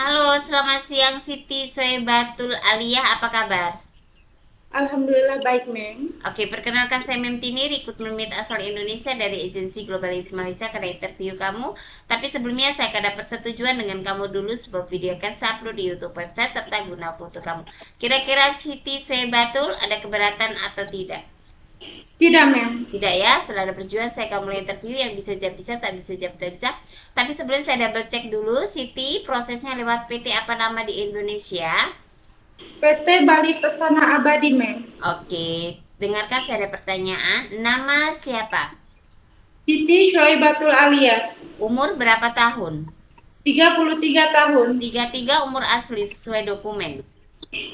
Halo, selamat siang Siti Soebatul Aliyah, apa kabar? Alhamdulillah baik, Mem. Oke, perkenalkan saya Mem Tini, rekrutmen meet asal Indonesia dari agensi Globalis Malaysia karena interview kamu. Tapi sebelumnya saya akan dapat persetujuan dengan kamu dulu sebab video akan saya upload di YouTube website serta guna foto kamu. Kira-kira Siti Soebatul ada keberatan atau tidak? Tidak, Mem. Tidak ya, setelah ada perjuangan saya akan mulai interview yang bisa jawab bisa, tak bisa jawab tak bisa. Tapi sebelum saya double check dulu, Siti, prosesnya lewat PT apa nama di Indonesia? PT Bali Pesona Abadi, Mem. Oke, dengarkan saya ada pertanyaan. Nama siapa? Siti Syuaibatul Alia, Umur berapa tahun? 33 tahun. 33 umur asli sesuai dokumen.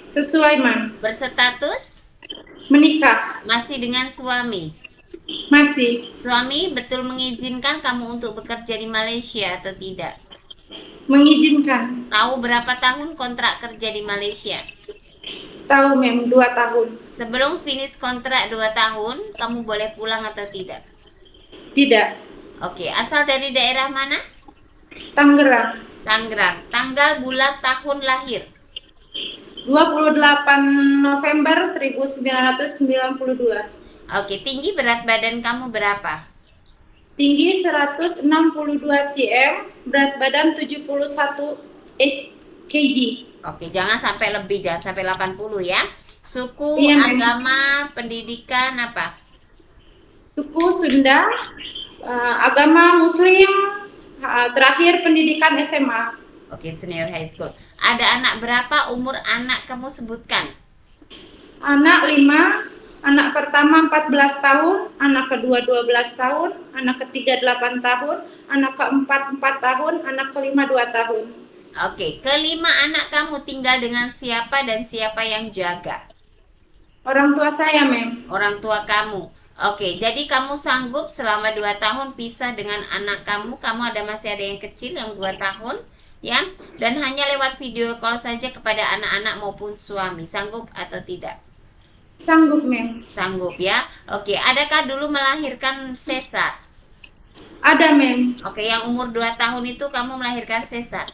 Sesuai, Mem. Berstatus Menikah. masih dengan suami. Masih. Suami betul mengizinkan kamu untuk bekerja di Malaysia atau tidak? Mengizinkan. Tahu berapa tahun kontrak kerja di Malaysia? Tahu, Mem. 2 tahun. Sebelum finish kontrak 2 tahun, kamu boleh pulang atau tidak? Tidak. Oke, asal dari daerah mana? Tangerang. Tangerang. Tanggal, bulan, tahun lahir? 28 November 1992. Oke, tinggi berat badan kamu berapa? Tinggi 162 cm, berat badan 71 kg. Oke, jangan sampai lebih, jangan sampai 80 ya. Suku, Iya, Mem. agama, pendidikan apa? Suku Sunda, agama Muslim, terakhir pendidikan SMA. Oke, senior high school. Ada anak berapa? Umur anak kamu sebutkan. Anak 5, anak pertama 14 tahun, anak kedua 12 tahun, anak ketiga 8 tahun, anak keempat 4 tahun, anak kelima 2 tahun. Oke, kelima anak kamu tinggal dengan siapa dan siapa yang jaga? Orang tua saya, Mem. Orang tua kamu. Oke, jadi kamu sanggup selama 2 tahun pisah dengan anak kamu. Kamu masih ada yang kecil yang 2 tahun, ya. Dan hanya lewat video call saja kepada anak-anak maupun suami. Sanggup atau tidak? Sanggup, Mem. Sanggup ya. Oke, adakah dulu melahirkan sesar? Ada, Mem. Oke, yang umur 2 tahun itu kamu melahirkan sesar.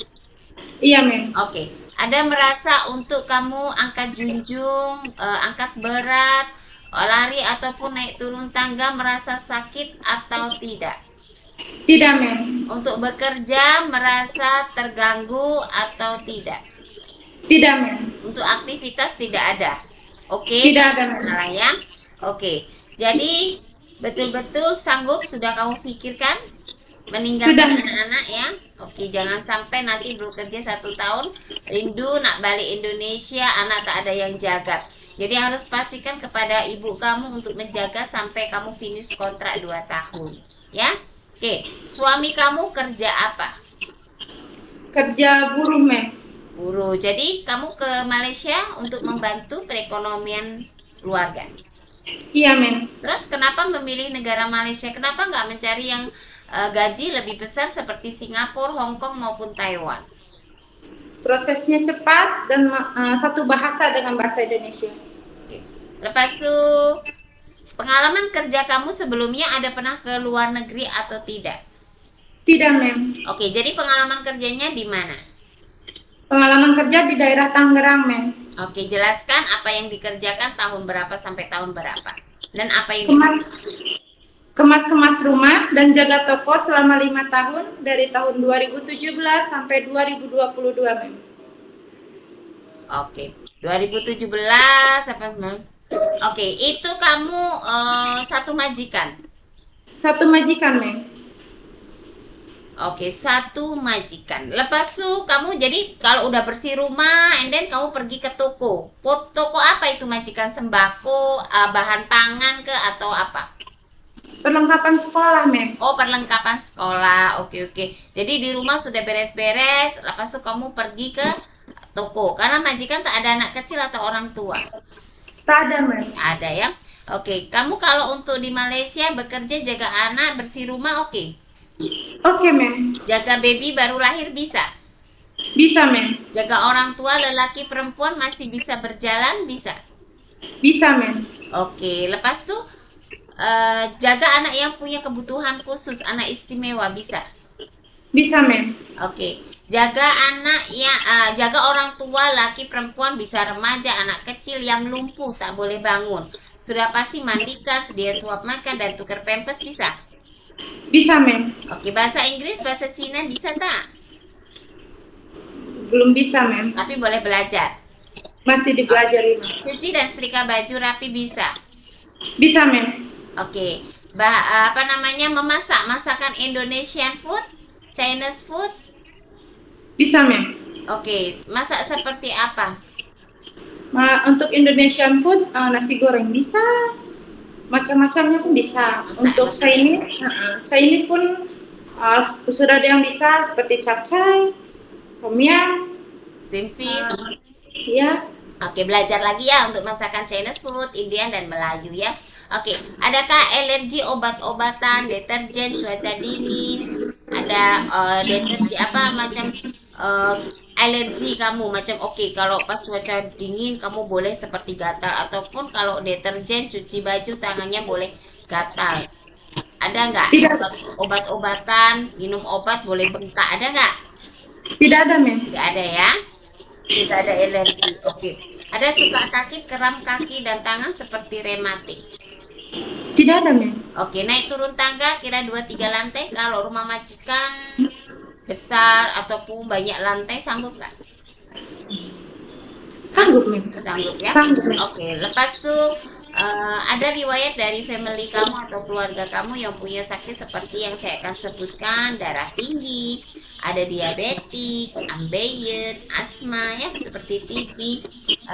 Iya, Mem. Oke, ada merasa untuk kamu angkat junjung, angkat berat, lari ataupun naik turun tangga merasa sakit atau tidak? Tidak, Mem. Untuk bekerja merasa terganggu atau tidak? Tidak, Mem. Untuk aktivitas tidak ada. Oke, Tidak tidak ada, Mem. masalah ya. Oke, jadi betul-betul sanggup sudah kamu pikirkan meninggalkan Sudah. anak-anak ya. Oke, jangan sampai nanti bekerja 1 tahun rindu nak balik Indonesia, anak tak ada yang jaga. Jadi harus pastikan kepada ibu kamu untuk menjaga sampai kamu finish kontrak 2 tahun ya. Oke, suami kamu kerja apa? Kerja buruh, Mem. Buruh. Jadi kamu ke Malaysia untuk membantu perekonomian keluarga. Iya, Mem. Terus kenapa memilih negara Malaysia? Kenapa nggak mencari yang gaji lebih besar seperti Singapura, Hong Kong maupun Taiwan? Prosesnya cepat dan satu bahasa dengan bahasa Indonesia. Oke. Lepas itu pengalaman kerja kamu sebelumnya ada pernah ke luar negeri atau tidak? Tidak, Mem. Oke, jadi pengalaman kerjanya di mana? Pengalaman kerja di daerah Tangerang, Mem. Oke, jelaskan apa yang dikerjakan tahun berapa sampai tahun berapa dan apa yang Kemas rumah dan jaga toko selama 5 tahun dari tahun 2017 sampai 2022, Mem. Oke, 2017 sampai Oke, itu kamu satu majikan. Satu majikan, Mem. Oke, satu majikan. Lepas tuh kamu jadi kalau udah bersih rumah, and then kamu pergi ke toko. Toko apa itu majikan? Sembako, bahan pangan ke atau apa? Perlengkapan sekolah, Mem. Oh, perlengkapan sekolah. Oke, oke. Jadi di rumah sudah beres-beres, lepas tuh kamu pergi ke toko. Karena majikan tak ada anak kecil atau orang tua. Tak ada, Mem. Ada ya. Oke, kamu kalau untuk di Malaysia bekerja jaga anak, bersih rumah, oke. Oke, Mem. Jaga baby baru lahir bisa. Bisa, Mem. Jaga orang tua lelaki perempuan masih bisa berjalan bisa. Bisa, Mem. Oke, lepas tuh jaga anak yang punya kebutuhan khusus, anak istimewa bisa. Bisa, Mem. Oke, Jaga anak jaga orang tua, laki perempuan, bisa remaja, anak kecil yang lumpuh tak boleh bangun. Sudah pasti mandikan, sedia suap makan dan tukar pempes bisa. Bisa, Mem. Oke, bahasa Inggris, bahasa Cina bisa tak? Belum bisa, Mem. Tapi boleh belajar. Masih dipelajari, Mem. Cuci dan setrika baju rapi bisa. Bisa, Mem. Oke, memasak, masakan Indonesian food, Chinese food. Bisa, Mem. Oke, masak seperti apa? Untuk Indonesian food, nasi goreng bisa. Macam-macamnya pun bisa. Untuk Chinese pun sudah ada yang bisa seperti capcay, tom yum, Steam fish. ya. Oke, belajar lagi ya untuk masakan Chinese food, Indian dan Melayu ya. Oke, adakah alergi obat-obatan, deterjen, cuaca dingin? Ada deterjen alergi kamu macam kalau pas cuaca dingin kamu boleh seperti gatal, ataupun kalau deterjen cuci baju tangannya boleh gatal. Ada nggak? Obat-obatan, minum obat boleh bengkak, ada nggak? Tidak ada, Mem. Tidak ada ya. Tidak ada alergi. Oke. Ada suka kaki, kram kaki dan tangan seperti rematik? Tidak ada, Mem. Oke, naik turun tangga kira 2-3 lantai. Kalau rumah majikan besar ataupun banyak lantai, sanggup nggak? Sanggup, Mem. Sanggup ya. Sanggup. Oke, lepas tuh ada riwayat dari family kamu atau keluarga kamu yang punya sakit seperti yang saya akan sebutkan, darah tinggi, ada diabetes, ambeien, asma ya, seperti TB,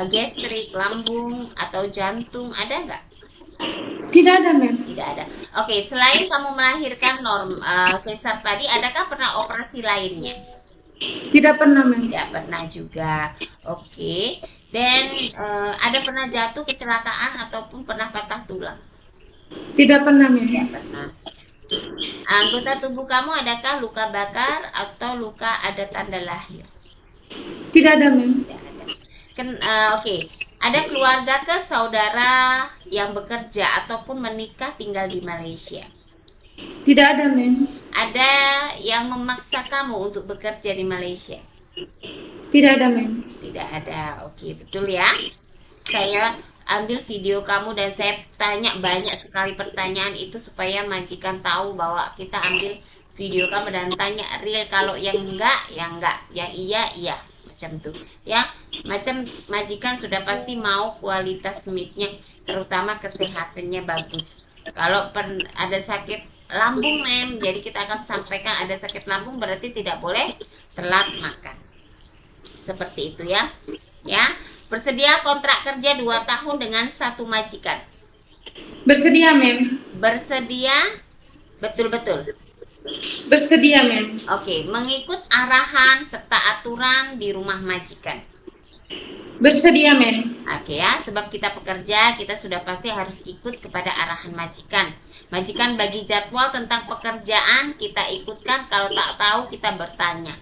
gastrik, lambung atau jantung, ada nggak? Tidak ada, Mem. Tidak ada. Oke, selain kamu melahirkan sesar tadi, adakah pernah operasi lainnya? Tidak pernah, Mem. Tidak pernah juga. Oke. Dan ada pernah jatuh, kecelakaan ataupun pernah patah tulang? Tidak pernah, Mem. Tidak pernah. Anggota tubuh kamu adakah luka bakar atau luka ada tanda lahir? Tidak ada, Mem. Tidak ada. Oke. Ada keluarga ke saudara yang bekerja ataupun menikah tinggal di Malaysia? Tidak ada, Mem. Ada yang memaksa kamu untuk bekerja di Malaysia? Tidak ada, Mem. Tidak ada. Oke, betul ya. Saya ambil video kamu dan saya tanya banyak sekali pertanyaan itu supaya majikan tahu bahwa kita ambil video kamu dan tanya real. Kalau yang enggak, ya enggak. Yang iya. Macam tuh ya, macam majikan sudah pasti mau kualitas meatnya, terutama kesehatannya bagus. Kalau ada sakit lambung, Mem, jadi kita akan sampaikan ada sakit lambung berarti tidak boleh telat makan, seperti itu ya. Bersedia kontrak kerja 2 tahun dengan satu majikan? Bersedia, Mem. Bersedia, betul-betul. Bersedia, Mem. Oke, mengikut arahan serta aturan di rumah majikan? Bersedia, Mem. Oke ya, sebab kita pekerja, kita sudah pasti harus ikut kepada arahan majikan. Majikan bagi jadwal tentang pekerjaan, kita ikutkan. Kalau tak tahu, kita bertanya.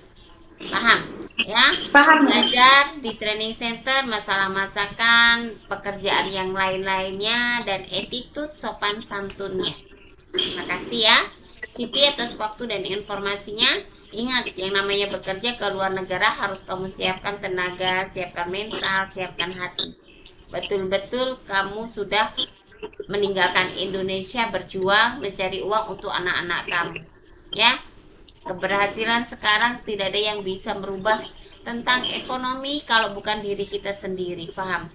Paham? Ya? Paham. Belajar di training center masalah masakan, pekerjaan yang lain-lainnya, dan attitude sopan santunnya. Terima kasih ya Siti atas waktu dan informasinya. Ingat, yang namanya bekerja ke luar negara harus kamu siapkan tenaga, siapkan mental, siapkan hati. Betul-betul kamu sudah meninggalkan Indonesia, berjuang mencari uang untuk anak-anak kamu. Ya, keberhasilan sekarang tidak ada yang bisa merubah tentang ekonomi kalau bukan diri kita sendiri. Paham?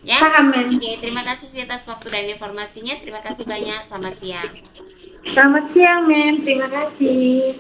Ya? Paham, Mem. Oke, terima kasih atas waktu dan informasinya. Terima kasih banyak. Selamat siang. Selamat siang, Mem. Terima kasih.